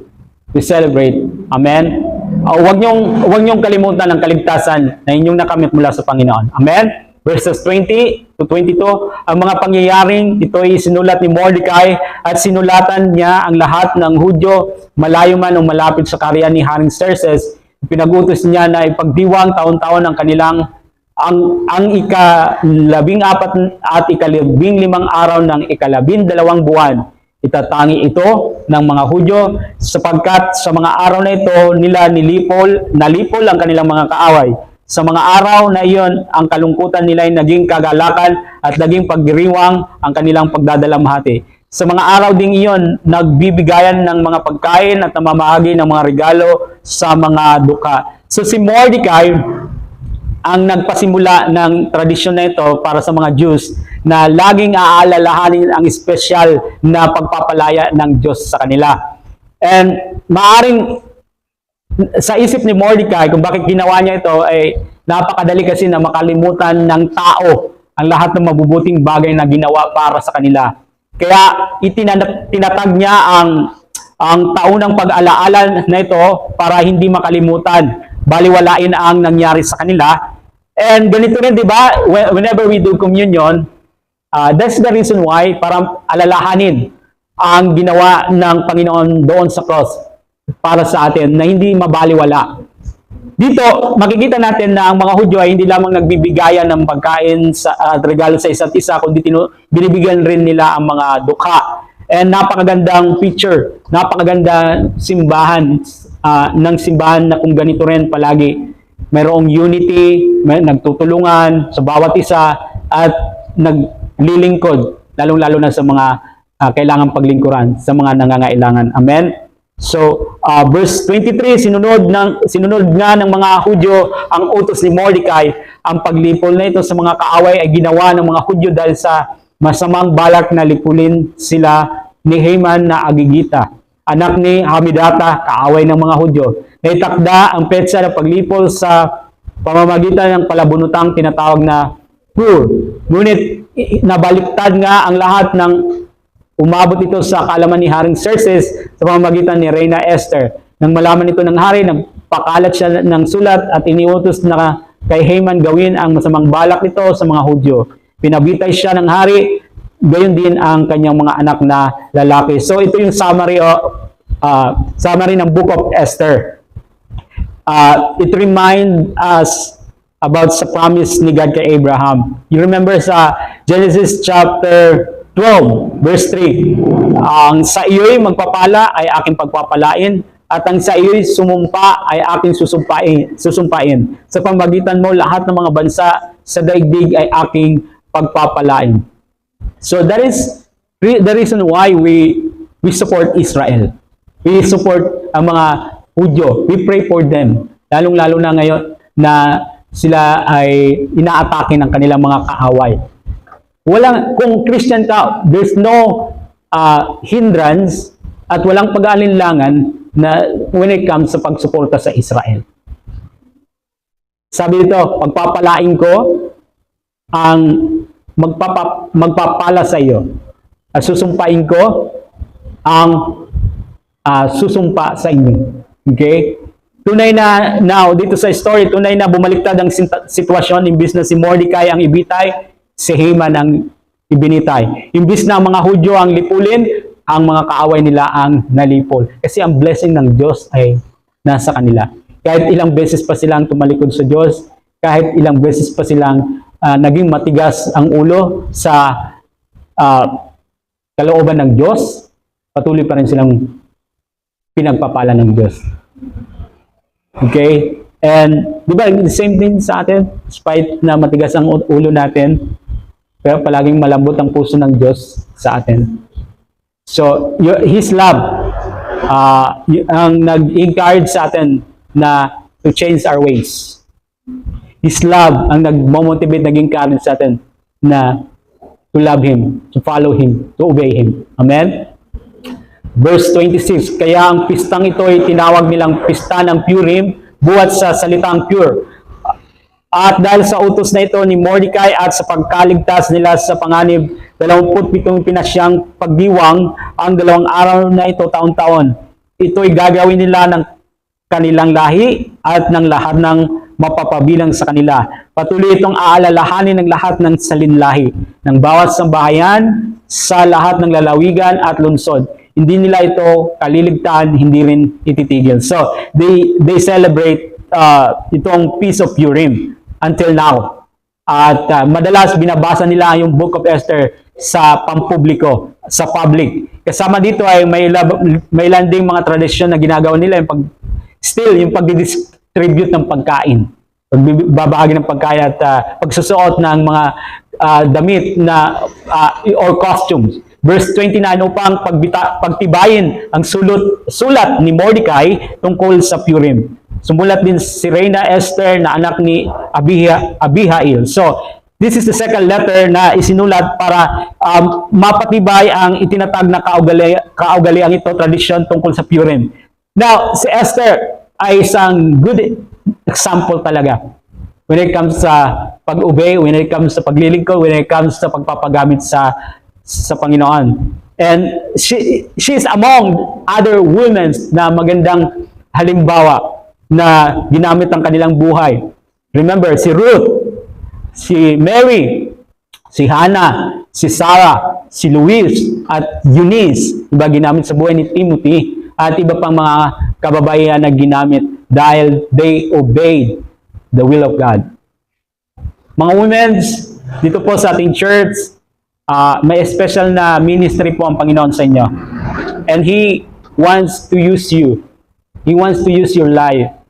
We celebrate. Amen? Huwag niyong kalimutan ang kaligtasan na inyong nakamit mula sa Panginoon. Amen? Verses 20 to 22, ang mga pangyayaring ito ay sinulat ni Mordecai at sinulatan niya ang lahat ng Hudyo, malayo man o malapit sa kaharian ni Haring Xerxes. Pinagutos niya na ipagdiwang taon-taon ang kanilang ang ika-14 at ika-15 araw ng ika-12 buwan. Itatangi ito ng mga Hudyo sapagkat sa mga araw na ito nila nalipol ang kanilang mga kaaway. Sa mga araw na iyon, ang kalungkutan nila ay naging kagalakan at naging pagdiriwang ang kanilang pagdadalamhati. Sa mga araw ding iyon, nagbibigayan ng mga pagkain at namamahagi ng mga regalo sa mga dukha. So si Mordecai ang nagpasimula ng tradisyon na ito para sa mga Jews na laging aalalahanin ang espesyal na pagpapalaya ng Diyos sa kanila. And maaring sa isip ni Mordecai kung bakit ginawa niya ito ay napakadali kasi na makalimutan ng tao ang lahat ng mabubuting bagay na ginawa para sa kanila. Kaya tinatag niya ang taunang pag-alaala na ito para hindi makalimutan, baliwalain ang nangyari sa kanila. And ganito rin, di ba? Whenever we do communion, that's the reason why para alalahanin ang ginawa ng Panginoon doon sa cross para sa atin na hindi mabaliwala. Dito, makikita natin na ang mga Hudyo ay hindi lamang nagbibigayan ng pagkain at regalo sa isa't isa, kundi binibigyan rin nila ang mga dukha. And napakagandang picture, napakagandang simbahan ng simbahan na kung ganito rin palagi. Mayroong unity, nagtutulungan sa bawat isa at naglilingkod, lalong-lalo na sa mga kailangang paglingkuran, sa mga nangangailangan. Amen? So, verse 23, sinunod nga ng mga Hudyo ang utos ni Mordecai. Ang paglipol na ito sa mga kaaway ay ginawa ng mga Hudyo dahil sa masamang balak na lipulin sila ni Haman na Agigita, anak ni Hamidata, kaaway ng mga Hudyo. Naitakda ang petsa ng paglipol sa pamamagitan ng palabunutang tinatawag na Pur. Ngunit nabaliktad nga ang lahat ng umabot ito sa kaalaman ni Haring Xerxes sa pamamagitan ni Reyna Esther. Nang malaman ito ng hari, nagpakalat siya ng sulat at iniutos na kay Haman gawin ang masamang balak nito sa mga Hudyo. Pinabitay siya ng hari, gayon din ang kanyang mga anak na lalaki. So ito yung summary ng Book of Esther. It reminds us about sa promise ni God kay Abraham. You remember sa Genesis chapter 12, verse 3, ang sa iyo'y magpapala ay aking pagpapalain, at ang sa iyo'y sumumpa ay aking susumpain. Sa pamamagitan mo, lahat ng mga bansa sa daigdig ay aking pagpapalain. So that is the reason why we support Israel. We support ang mga Hudyo. We pray for them. Lalong-lalo na ngayon na sila ay inaatake ng kanilang mga kaaway. Kung Christian ka, there's no hindrance at walang pag-aalinlangan na when it comes sa pagsuporta sa Israel. Sabi dito, pagpapalain ko ang magpapala sa iyo. At susumpain ko ang susumpa sa inyo. Okay? Tunay na, now, dito sa story, tunay na bumaliktad ang sitwasyon, imbis na si Mordecai ang ibitay, si Haman ang ibinitay. Imbis na ang mga Hudyo ang lipulin, ang mga kaaway nila ang nalipol. Kasi ang blessing ng Diyos ay nasa kanila. Kahit ilang beses pa silang tumalikod sa Diyos, kahit ilang beses pa silang naging matigas ang ulo sa kalooban ng Diyos, patuloy pa rin silang pinagpapala ng Diyos. Okay? And, di ba, the same thing sa atin, despite na matigas ang ulo natin, pero palaging malambot ang puso ng Diyos sa atin. So, His love, ang nag-encourage sa atin na to change our ways. His love, ang nag-motivate, nag-encourage sa atin na to love Him, to follow Him, to obey Him. Amen? Verse 26, kaya ang pistang ito ay tinawag nilang pista ng Purim, buhat sa salitang pure. At dahil sa utos na ito ni Mordecai at sa pagkaligtas nila sa panganib, 27 pinasyang pagdiwang ang 2 araw na ito taon-taon. Ito'y gagawin nila ng kanilang lahi at ng lahat ng mapapabilang sa kanila. Patuloy itong aalalahanin ng lahat ng salinlahi, ng bawat sambahayan, sa lahat ng lalawigan at lungsod. Hindi nila ito kaliligtaan, hindi rin ititigil. So, they celebrate itong Feast of Purim until now. At madalas binabasa nila yung Book of Esther sa pampubliko, sa public. Kasama dito ay may landing mga tradisyon na ginagawa nila, yung pag-distribute ng pagkain, pagbabahagi ng pagkain at pagsusuot ng mga damit na or costumes. Verse 29, upang pagtibayin ang sulat ni Mordecai tungkol sa Purim. Sumulat din si Reina Esther na anak ni Abihail. So, this is the second letter na isinulat para mapatibay ang itinatag na kaugalian ito, tradisyon tungkol sa Purim. Now, si Esther ay isang good example talaga when it comes sa pag-obey, when it comes sa paglilingkod, when it comes sa pagpapagamit sa Panginoon. And she is among other women na magandang halimbawa na ginamit ang kanilang buhay. Remember, si Ruth, si Mary, si Hannah, si Sarah, si Louise, at Eunice, iba ginamit sa buhay ni Timothy, at iba pang mga kababaihan na ginamit dahil they obeyed the will of God. Mga women, dito po sa ating church, may special na ministry po ang Panginoon sa inyo. And He wants to use you. He wants to use your life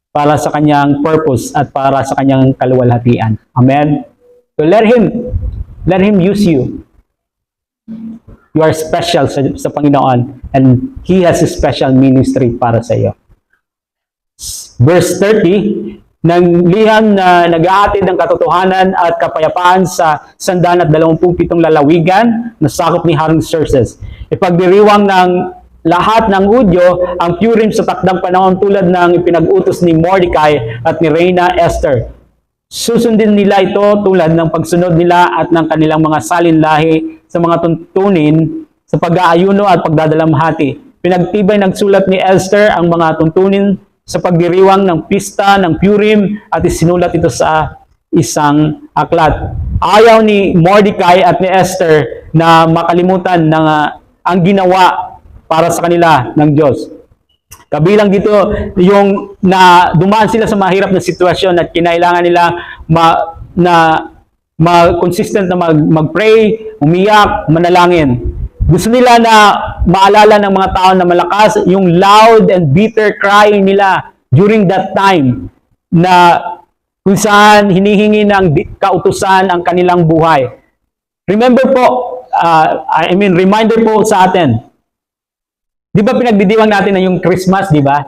para sa kanyang purpose at para sa kanyang kaluwalhatian. Amen? So let Him use you. You are special sa Panginoon and He has a special ministry para sa iyo. Verse 30, ng liham na nag-aatid ng katotohanan at kapayapaan sa 127 lalawigan na sakop ni Haring Xerxes. Ipagdiriwang ng lahat ng Hudyo ang Purim sa takdang panahon tulad ng ipinag-utos ni Mordecai at ni Reina Esther. Susundin nila ito tulad ng pagsunod nila at ng kanilang mga salinlahi sa mga tuntunin sa pag-aayuno at pagdadalamhati. Pinagtibay ng sulat ni Esther ang mga tuntunin sa pagdiriwang ng pista ng Purim at isinulat ito sa isang aklat. Ayaw ni Mordecai at ni Esther na makalimutan ng ang ginawa para sa kanila ng Diyos. Kabilang dito yung na dumaan sila sa mahirap na sitwasyon at kinailangan nila consistent na mag-pray, umiyak, manalangin. Gusto nila na maalala ng mga tao na malakas yung loud and bitter crying nila during that time na kung saan hinihingi ng kautusan ang kanilang buhay. Remember po, reminder po sa atin. Di ba pinagdidiwang natin na yung Christmas, di ba?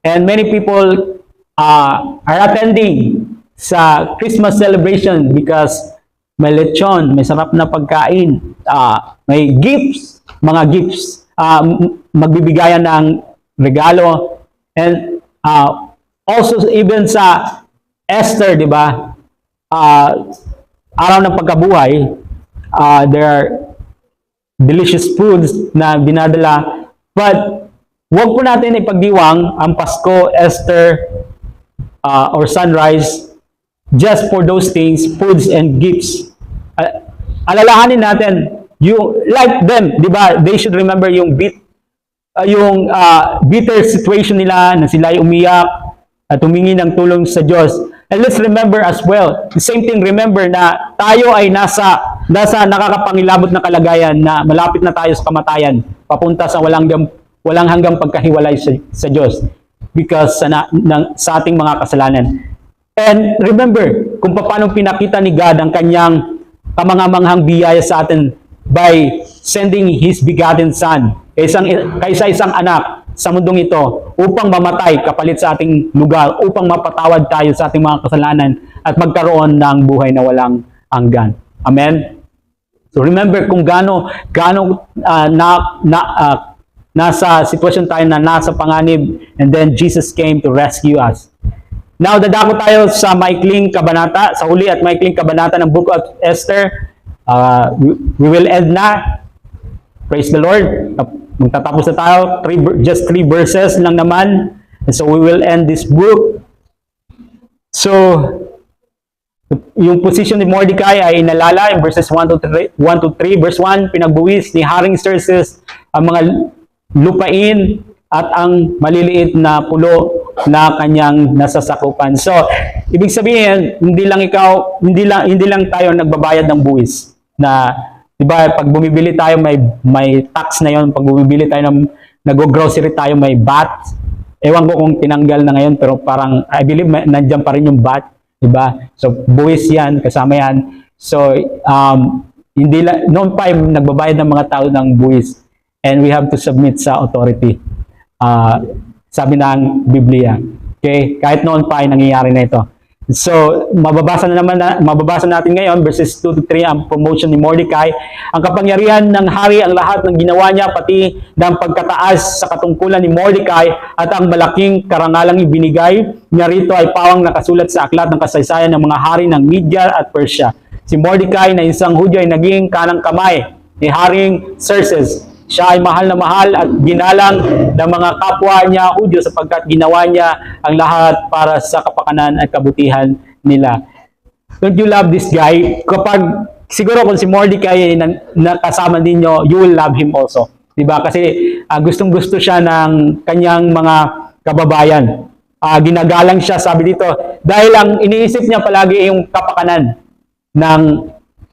And many people are attending sa Christmas celebration because may lechon, may sarap na pagkain, may gifts, mga gifts, magbibigayan ng regalo, and also even sa Esther, di ba? Araw ng pagkabuhay, there are delicious foods na dinadala, but huwag po natin ipagdiwang ang Pasko, Esther, or sunrise just for those things, foods and gifts. Alalahanin natin, like them, di ba? They should remember yung bitter situation nila na sila ay umiyak at humingi ng tulong sa Diyos. And let's remember as well, the same thing, remember na tayo ay nasa nakakapangilabot na kalagayan na malapit na tayo sa kamatayan, papunta sa walang hanggang pagkahiwalay sa Diyos because sa ating mga kasalanan. And remember kung paano pinakita ni God ang kanyang kamangamanghang biyaya sa atin by sending His begotten Son, kaysa isang anak sa mundong ito upang mamatay kapalit sa ating lugar, upang mapatawad tayo sa ating mga kasalanan at magkaroon ng buhay na walang hanggan. Amen? So remember kung gaano nasa sitwasyon tayo na nasa panganib, and then Jesus came to rescue us. Now, dadako tayo sa maikling kabanata, sa huli at maikling kabanata ng Book of Esther. We will end na. Praise the Lord. Magtatapos na tayo. Just 3 verses lang naman. And so we will end this book. So, yung position ni Mordecai ay inalala in verses 1 to 3. Verse 1, pinagbuwis ni Haring Xerxes ang mga lupain at ang maliliit na pulo na kanyang nasasakupan. So, ibig sabihin, hindi lang tayo nagbabayad ng buwis. Na, di ba, pag bumibili tayo, may tax na yon. Pag bumibili tayo, nag-grocery tayo, may VAT. Ewan ko kung tinanggal na ngayon, pero parang, I believe, nandiyan pa rin yung VAT. Di ba? So, buwis yan, kasama yan. So, noon pa, nagbabayad ng mga tao ng buwis. And we have to submit sa authority. Sabi ng Biblia. Okay? Kahit noon pa ay nangyayari na ito. So, mababasa natin ngayon, verses 2 to 3, ang promotion ni Mordecai. Ang kapangyarihan ng hari, ang lahat ng ginawa niya, pati ng pagkataas sa katungkulan ni Mordecai at ang malaking karangalang ibinigay niya rito ay pawang nakasulat sa aklat ng kasaysayan ng mga hari ng Media at Persia. Si Mordecai na isang Hudyo ay naging kanang kamay ni Haring Xerxes. Siya ay mahal na mahal at ginalang ng mga kapwa niya Hudyo sapagkat ginawa niya ang lahat para sa kapakanan at kabutihan nila. Don't you love this guy? Siguro kung si Mordecai ay nakasama ninyo, you will love him also. Diba? Kasi gustong-gusto siya ng kanyang mga kababayan. Ginagalang siya, sabi dito, dahil ang iniisip niya palagi yung kapakanan ng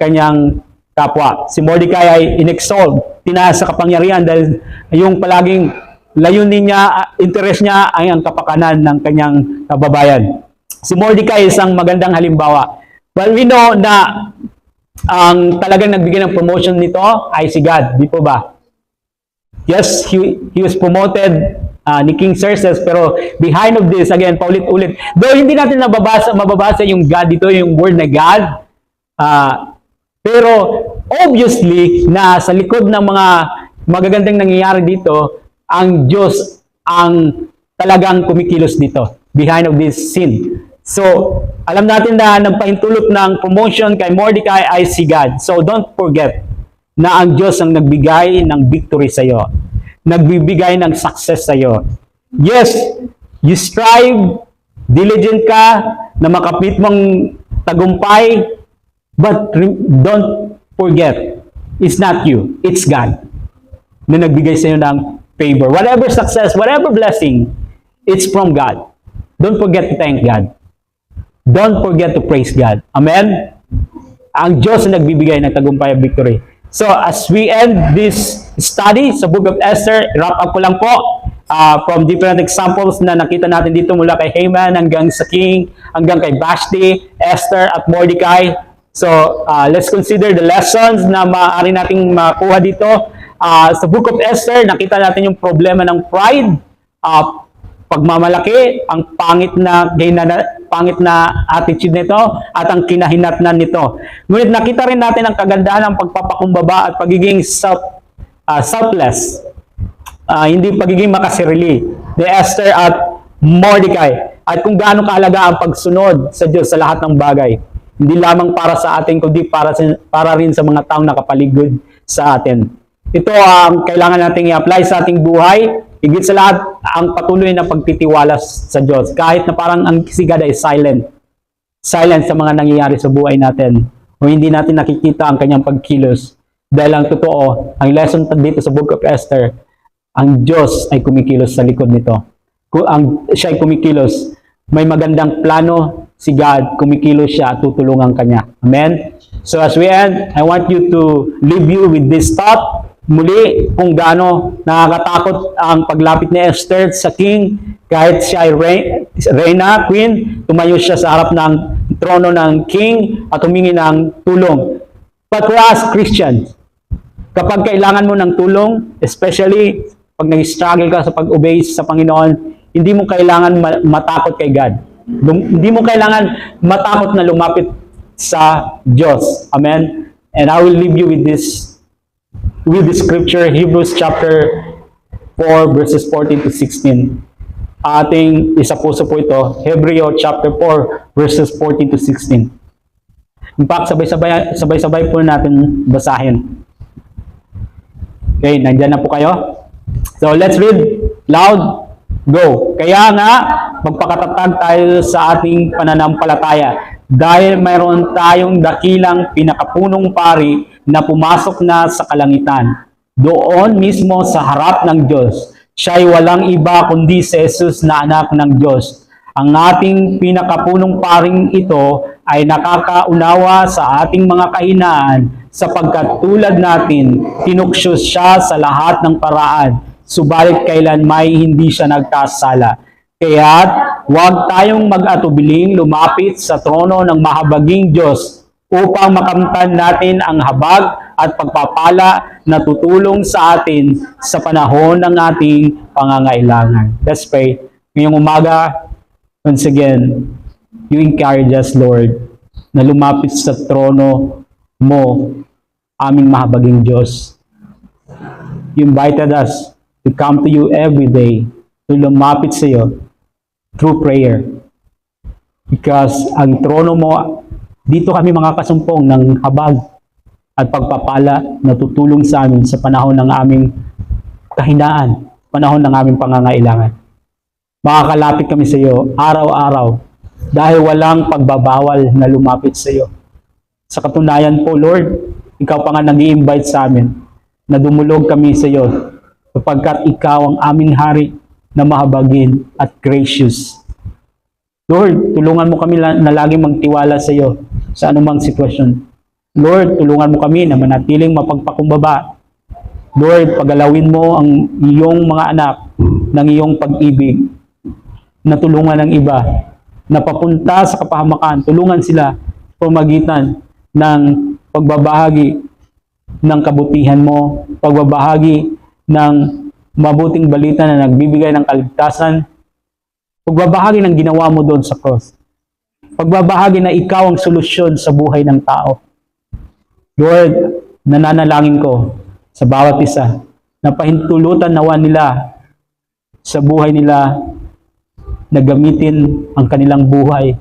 kanyang kapwa. Si Mordecai ay inexalt, tinaas sa kapangyarihan dahil yung palaging layunin niya, interest niya ay ang kapakanan ng kanyang kababayan. Si Mordecai ay isang magandang halimbawa. Well, we know na ang talagang nagbigay ng promotion nito ay si God, di po ba? Yes, he was promoted ni King Xerxes, pero behind of this, again, paulit-ulit, though hindi natin mababasa yung God dito, yung word na God, pero obviously na sa likod ng mga magagandang nangyayari dito, ang Diyos ang talagang kumikilos dito behind of this scene. So, alam natin na nagpahintulot ng promotion kay Mordecai ay si God. So, don't forget na ang Diyos ang nagbigay ng victory sa iyo. Nagbibigay ng success sa iyo. Yes, you strive, diligent ka na makapit mong tagumpay, but don't forget, it's not you, it's God na nagbigay sa iyo ng favor. Whatever success, whatever blessing, it's from God. Don't forget to thank God. Don't forget to praise God. Amen? Ang Diyos na nagbibigay ng tagumpay at victory. So, as we end this study sa Book of Esther, wrap up ko lang po from different examples na nakita natin dito mula kay Haman hanggang sa King, hanggang kay Vashti, Esther at Mordecai. So, let's consider the lessons na maaari nating makuha dito. Sa Book of Esther, nakita natin yung problema ng pride, pagmamalaki, ang pangit na attitude nito, at ang kinahinatnan nito. Ngunit nakita rin natin ang kagandahan ng pagpapakumbaba at pagiging selfless. Hindi pagiging makasarili. The Esther at Mordecai. At kung gaano kahalaga ang pagsunod sa Diyos sa lahat ng bagay. Hindi lamang para sa atin, kundi para rin sa mga taong nakapaligid sa atin. Ito ang kailangan nating i-apply sa ating buhay. Higit sa lahat, ang patuloy na pagtitiwala sa Diyos. Kahit na parang ang si God ay silent. Silent sa mga nangyayari sa buhay natin. O hindi natin nakikita ang kanyang pagkilos. Dahil ang totoo, ang lesson dito sa Book of Esther, ang Diyos ay kumikilos sa likod nito. Siya ay kumikilos. May magandang plano si God, kumikilos siya at tutulungan kanya. Amen? So as we end, I want you to leave you with this thought. Muli, kung gaano nakakatakot ang paglapit ni Esther sa king, kahit siya ay reyna, queen, tumayo siya sa harap ng trono ng king at humingi ng tulong. But for us Christians, kapag kailangan mo ng tulong, especially pag nag-struggle ka sa pag-obey sa Panginoon, hindi mo kailangan matakot kay God. Hindi mo kailangan matakot na lumapit sa Diyos. Amen? And I will leave you with the scripture, Hebrews chapter 4 verses 14 to 16. Ating isapuso po ito, Hebreo chapter 4 verses 14 to 16. In fact, sabay-sabay po natin basahin. Okay, nandyan na po kayo. So let's read loud, go. Kaya nga, magpakatatag tayo sa ating pananampalataya dahil mayroon tayong dakilang pinakapunong pari na pumasok na sa kalangitan. Doon mismo sa harap ng Diyos. Siya'y walang iba kundi si Jesus na anak ng Diyos. Ang ating pinakapunong paring ito ay nakakaunawa sa ating mga kahinaan sapagkat tulad natin, tinuksyo siya sa lahat ng paraan, subalit kailan may hindi siya nagkasala. Kaya't huwag tayong mag-atubiling lumapit sa trono ng mahabaging Diyos upang makamtan natin ang habag at pagpapala na tutulong sa atin sa panahon ng ating pangangailangan. Let's pray. Ngayong umaga, once again, you encourage us, Lord, na lumapit sa trono mo, aming mahabaging Diyos. You invited us to come to you every day, to lumapit sa iyo through prayer. Because ang trono mo, dito kami mga kasumpong ng habag at pagpapala na tutulong sa amin sa panahon ng aming kahinaan, panahon ng aming pangangailangan. Makakalapit kami sa iyo araw-araw dahil walang pagbabawal na lumapit sa iyo. Sa katunayan po, Lord, ikaw pa nga nag-i-invite sa amin na dumulog kami sa iyo sapagkat ikaw ang aming hari na mahabagin at gracious. Lord, tulungan mo kami na laging magtiwala sa iyo sa anumang sitwasyon. Lord, tulungan mo kami na manatiling mapagpakumbaba. Lord, pagalawin mo ang iyong mga anak ng iyong pag-ibig na tulungan ng iba, na papunta sa kapahamakan, tulungan sila pamagitan ng pagbabahagi ng kabutihan mo, pagbabahagi ng mabuting balita na nagbibigay ng kaligtasan, pagbabahagi ng ginawa mo doon sa cross, pagbabahagi na ikaw ang solusyon sa buhay ng tao. Lord, nananalangin ko sa bawat isa na pahintulutan nawa nila sa buhay nila na gamitin ang kanilang buhay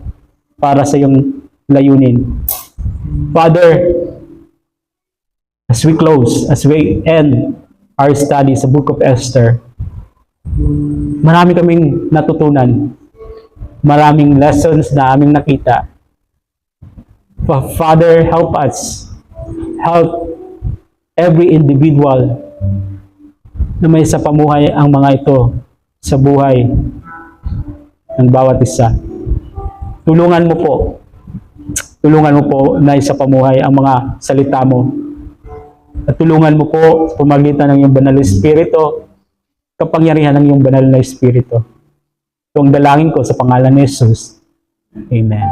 para sa iyong layunin. Father, as we close, as we end our study sa Book of Esther, marami kaming natutunan. Maraming lessons na aming nakita. Father, help us. Help every individual na may sa pamuhay ang mga ito sa buhay ng bawat isa. Tulungan mo po. Tulungan mo po na isa pamuhay ang mga salita mo. At tulungan mo po sa pamagitan ng iyong banal na Espiritu, kapangyarihan ng iyong banal na Espiritu. Ito ang dalangin ko sa pangalan ni Jesus. Amen.